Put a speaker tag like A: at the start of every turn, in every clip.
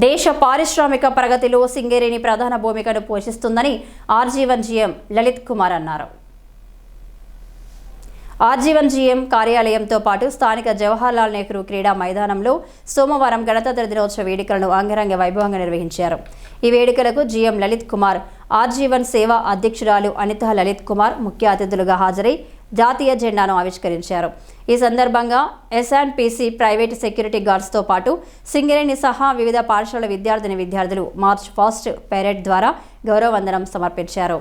A: దేశ పారిశ్రామిక ప్రగతిలో సింగరేణి ప్రధాన భూమికను పోషిస్తుందని ఆర్జీవన్ జీఎం లలిత్ కుమార్ అన్నారు. ఆర్జీవన్ జీఎం కార్యాలయంతో పాటు స్థానిక జవహర్లాల్ నెహ్రూ క్రీడా మైదానంలో సోమవారం గణతంత్ర దినోత్సవ వేడుకలను అంగరంగ వైభవంగా నిర్వహించారు. ఈ వేడుకలకు జీఎం లలిత్ కుమార్, ఆర్జీవన్ సేవా అధ్యక్షురాలు అనితా లలిత్ కుమార్ ముఖ్య అతిథులుగా హాజరై జాతీయ జెండాను ఆవిష్కరించారు. ఈ సందర్భంగా ఎస్ఎన్పిసి ప్రైవేట్ సెక్యూరిటీ గార్డ్స్తో పాటు సింగరేణి సహా వివిధ పాఠశాల విద్యార్థులు మార్చ్ ఫాస్ట్ పెరేడ్ ద్వారా గౌరవవందనం సమర్పించారు.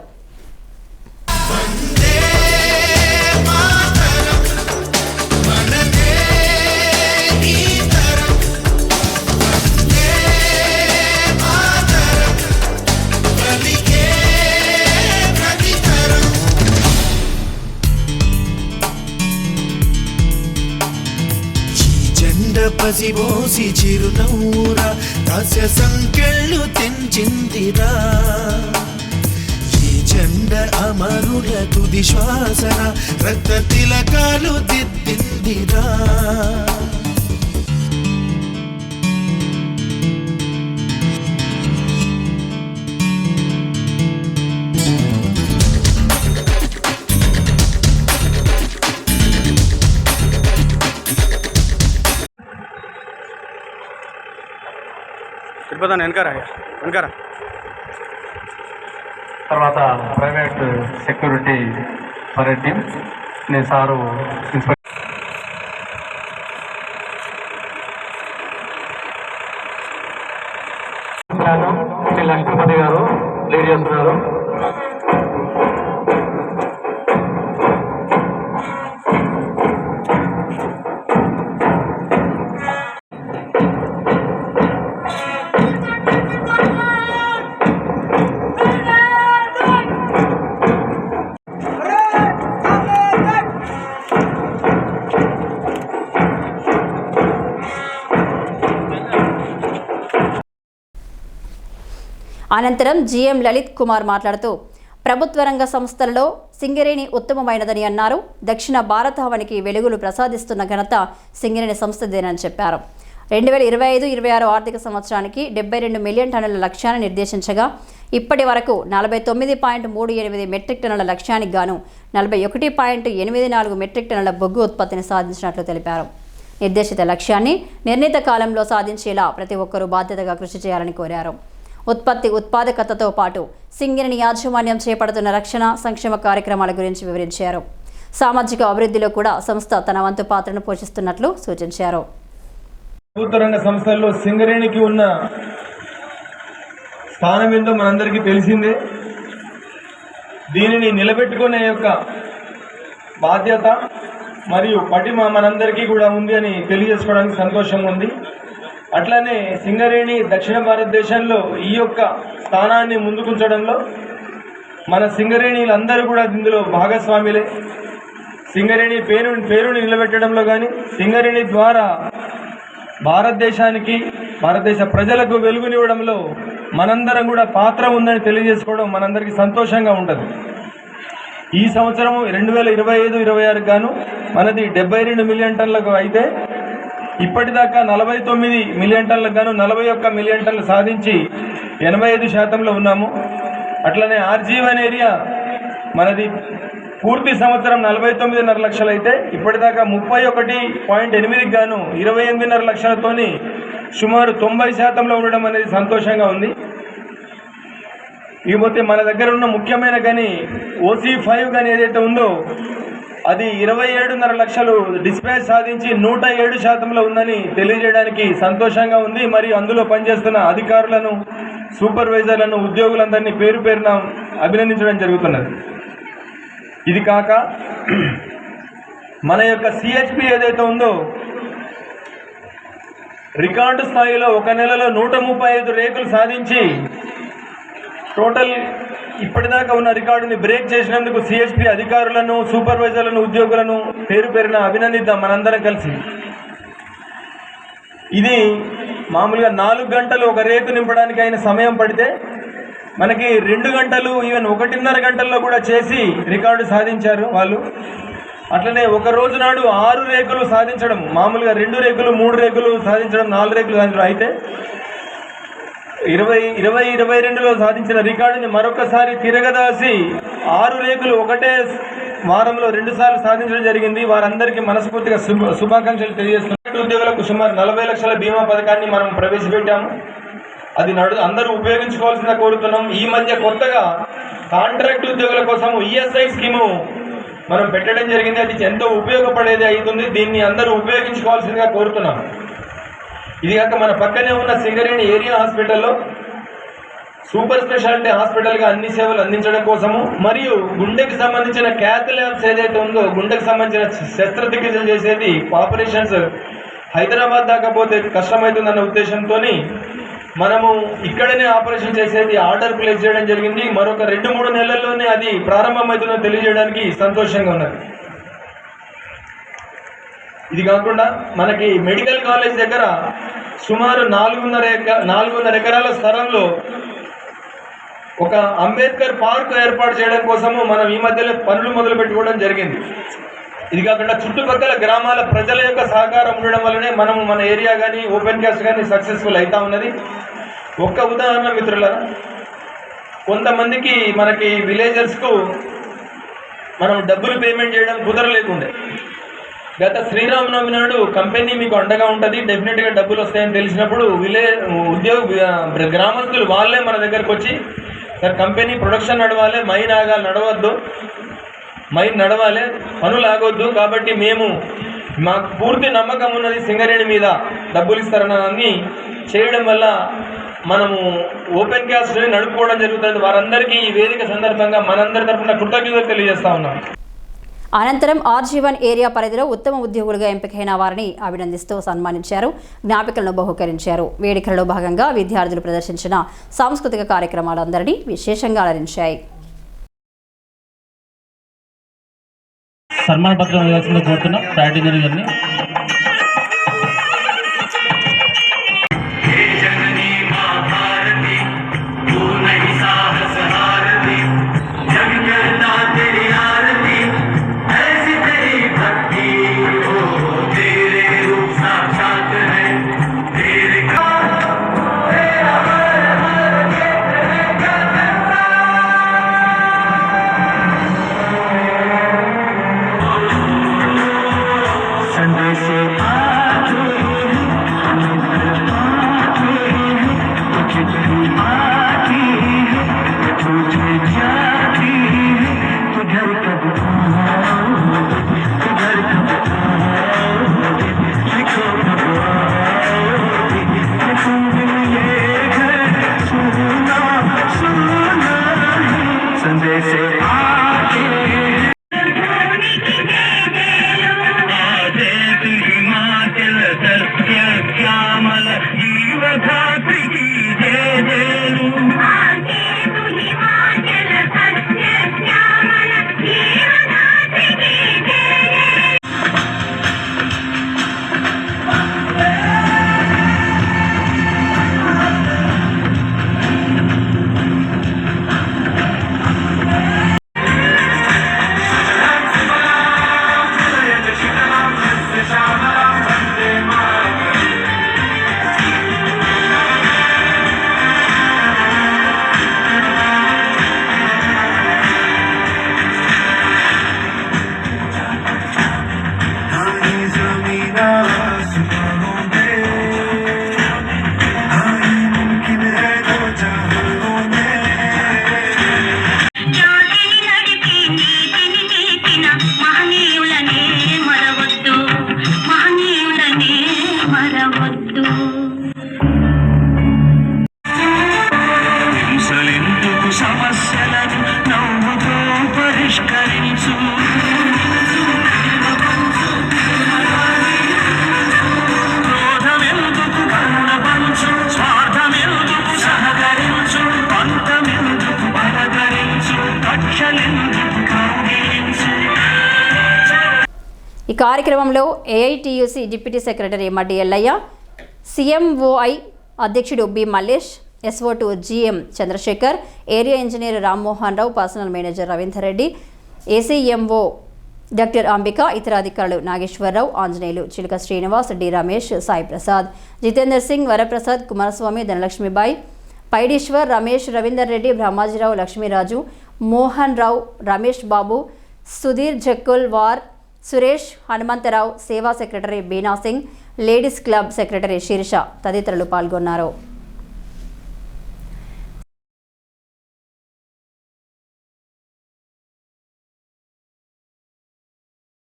B: పసిబోసి చిరునవ్వురా దాస్య సంకెళ్ళు తెంచిందిరా. ఈ జెండ అమరుల తుది శ్వాసన రక్త తిలకాలు దిద్దిందిరా.
C: తర్వాత ప్రైవేట్ సెక్యూరిటీ పరేడ్ టీమ్ నేను సారు ఇన్స్పెక్టర్ లక్ష్మీపతి గారు లీడ్ చేస్తున్నారు.
A: అనంతరం జీఎం లలిత్ కుమార్ మాట్లాడుతూ ప్రభుత్వ రంగ సంస్థలలో సింగరేణి ఉత్తమమైనదని అన్నారు. దక్షిణ భారతావనికి వెలుగులు ప్రసాదిస్తున్న ఘనత సింగరేణి సంస్థదేనని చెప్పారు. 2025-26 ఆర్థిక సంవత్సరానికి 72 మిలియన్ టన్నుల లక్ష్యాన్ని నిర్దేశించగా ఇప్పటి వరకు 49.38 మెట్రిక్ టన్నుల లక్ష్యానికి గాను 41.84 మెట్రిక్ టన్నుల బొగ్గు ఉత్పత్తిని సాధించినట్లు తెలిపారు. నిర్దేశిత లక్ష్యాన్ని నిర్ణీత కాలంలో సాధించేలా ప్రతి ఒక్కరూ బాధ్యతగా కృషి చేయాలని కోరారు. ఉత్పాదకతతో పాటు సింగరేణి యాజమాన్యం చేపడుతున్న రక్షణ సంక్షేమ కార్యక్రమాల గురించి వివరించారు. సామాజిక అభివృద్ధిలో కూడా సంస్థ తన వంతు పాత్రను పోషిస్తున్నట్లు సూచించారు.
D: ప్రభుత్వ రంగ సంస్థల్లో సింగరేణికి ఉన్న స్థానం ఏందో మనందరికీ తెలిసిందే. దీనిని నిలబెట్టుకునే యొక్క బాధ్యత మరియు పటిమ మనందరికీ కూడా ఉంది అని తెలియజేసుకోవడానికి సంతోషంగా ఉంది. అట్లనే సింగరేణి దక్షిణ భారతదేశంలో ఈ యొక్క స్థానాన్ని ముందుకుంచడంలో మన సింగరేణిలందరూ కూడా ఇందులో భాగస్వాములే. సింగరేణి పేరుని నిలబెట్టడంలో కానీ సింగరేణి ద్వారా భారతదేశానికి భారతదేశ ప్రజలకు వెలుగునివ్వడంలో మనందరం కూడా పాత్ర ఉందని తెలియజేసుకోవడం మనందరికీ సంతోషంగా ఉంటుంది. ఈ సంవత్సరం 2025-26 గాను మనది 72 మిలియన్ టన్నులకు అయితే ఇప్పటిదాకా 49 మిలియన్ టన్నులకు గాను 41 మిలియన్ టన్నులు సాధించి 85% ఉన్నాము. అట్లనే ఆర్జీవన్ ఏరియా మనది పూర్తి సంవత్సరం 49.5 లక్షలు అయితే ఇప్పటిదాకా 31.8కి గాను 28.5 లక్షలతోని సుమారు 90% ఉండడం అనేది సంతోషంగా ఉంది. ఇకపోతే మన దగ్గర ఉన్న ముఖ్యమైన కానీ OC5 కానీ ఏదైతే ఉందో అది 27.5 లక్షలు డిస్పాచ్ సాధించి 107% ఉందని తెలియజేయడానికి సంతోషంగా ఉంది. మరియు అందులో పనిచేస్తున్న అధికారులను, సూపర్వైజర్లను, ఉద్యోగులందరినీ పేరు పేరున అభినందించడం జరుగుతున్నది. ఇది కాక మన యొక్క CHP ఏదైతే ఉందో రికార్డు స్థాయిలో ఒక నెలలో 135 రేకులు సాధించి టోటల్ ఇప్పటిదాకా ఉన్న రికార్డుని బ్రేక్ చేసినందుకు CHP అధికారులను, సూపర్వైజర్లను, ఉద్యోగులను పేరు పేరున అభినందిద్దాం మనందరం కలిసి. ఇది మామూలుగా 4 గంటలు ఒక రేకు నింపడానికి అయిన సమయం పడితే మనకి 2 గంటలు, ఈవెన్ 1.5 గంటల్లో కూడా చేసి రికార్డు సాధించారు వాళ్ళు. అట్లనే ఒక రోజు నాడు 6 రేకులు సాధించడం, మామూలుగా 2 రేకులు 3 రేకులు సాధించడం, 4 రేకులు సాధించడం అయితే 2022లో సాధించిన రికార్డుని మరొకసారి తిరగదాసి 6 రేకులు ఒకటే వారంలో 2 సార్లు సాధించడం జరిగింది. వారందరికీ మనస్ఫూర్తిగా శుభాకాంక్షలు తెలియజేస్తున్నాం. ఉద్యోగులకు సుమారు 40 లక్షల బీమా పథకాన్ని మనం ప్రవేశపెట్టాము. అది అందరూ ఉపయోగించుకోవాల్సిందిగా కోరుతున్నాం. ఈ మధ్య కొత్తగా కాంట్రాక్ట్ ఉద్యోగుల కోసం ఈఎస్ఐ స్కీము మనం పెట్టడం జరిగింది. అది ఎంతో ఉపయోగపడేది అవుతుంది. దీన్ని అందరూ ఉపయోగించుకోవాల్సిందిగా కోరుతున్నాం. ఇది కాక మన పక్కనే ఉన్న సింగరేణి ఏరియా హాస్పిటల్లో సూపర్ స్పెషాలిటీ హాస్పిటల్గా అన్ని సేవలు అందించడం కోసము, మరియు గుండెకి సంబంధించిన క్యాత్ ల్యాబ్స్ ఏదైతే ఉందో గుండెకి సంబంధించిన శస్త్రచికిత్సలు చేసేది ఆపరేషన్స్ హైదరాబాద్ దాకా పోతే కష్టమవుతుందన్న ఉద్దేశంతో మనము ఇక్కడనే ఆపరేషన్ చేసేది ఆర్డర్ ప్లేస్ చేయడం జరిగింది. మరొక 2-3 నెలల్లోనే అది ప్రారంభమవుతుందని తెలియజేయడానికి సంతోషంగా ఉన్నది. ఇది కాకుండా మనకి మెడికల్ కాలేజ్ దగ్గర సుమారు 4.5 ఎకరాల స్థలంలో ఒక అంబేద్కర్ పార్క్ ఏర్పాటు చేయడం కోసము మనం ఈ మధ్యలో పనులు మొదలు పెట్టుకోవడం జరిగింది. ఇది కాకుండా చుట్టుపక్కల గ్రామాల ప్రజల యొక్క సహకారం ఉండడం వల్లనే మనము మన ఏరియా కానీ ఓపెన్ క్యాస్ట్ కానీ సక్సెస్ఫుల్ అవుతా ఉన్నది. ఒక్క ఉదాహరణ మిత్రులారా, కొంతమందికి మనకి విలేజర్స్కు మనం డబ్బులు పేమెంట్ చేయడం కుదరలేకుండే. గత శ్రీరామనవమి నాడు కంపెనీ మీకు అండగా ఉంటుంది, డెఫినెట్గా డబ్బులు వస్తాయని తెలిసినప్పుడు గ్రామస్తులు వాళ్ళే మన దగ్గరకు వచ్చి, సార్ కంపెనీ ప్రొడక్షన్ నడవాలి, మైన్ నడవద్దు, మైన్ నడవాలి, పనులు ఆగొద్దు, కాబట్టి మాకు పూర్తి నమ్మకం ఉన్నది సింగరేణి మీద, డబ్బులు ఇస్తారని చేయడం వల్ల మనము ఓపెన్ క్యాస్ట్ నడుపుకోవడం జరుగుతుంది. వారందరికీ ఈ వేదిక సందర్భంగా మనందరి తరఫున కృతజ్ఞతలు తెలియజేస్తా ఉన్నాం.
A: అనంతరం ఆర్జీవన్ ఏరియా పరిధిలో ఉత్తమ ఉద్యోగులుగా ఎంపికైన వారిని అభినందిస్తూ సన్మానించారు, జ్ఞాపికలను బహుకరించారు. వేడుకలలో భాగంగా విద్యార్థులు ప్రదర్శించిన సాంస్కృతిక కార్యక్రమాలు అందరినీ విశేషంగా అలరించాయి.
E: సన్మాన పత్రం ఇవ్వాల్సిందిగా కోరుతున్నాం ప్యాటింజర్ గారిని.
A: ఈ కార్యక్రమంలో AITUC deputy secretary Maddi Ellaiah, CMOI అధ్యక్షుడు B Mallesh, SO two GM Chandrasekhar, area engineer Rammohan Rao, personal manager Ravinder Reddy, ACMO doctor Ambika, ఇతర అధికారులు నాగేశ్వరరావు, ఆంజనేయులు, చిలుక శ్రీనివాస్, డి రమేష్, సాయి ప్రసాద్, జితేందర్ సింగ్, వరప్రసాద్, కుమారస్వామి, ధనలక్ష్మిబాయి, పైడీశ్వర్, రమేష్, రవీందర్ రెడ్డి, బ్రహ్మాజీరావు, లక్ష్మీరాజు, మోహన్ రావు, రమేష్ బాబు, సుధీర్ జక్కుల్ వార్, సురేష్, హనుమంతరావు, సేవా secretary Beena Singh, ladies club secretary Sheersha తదితరులు పాల్గొన్నారు.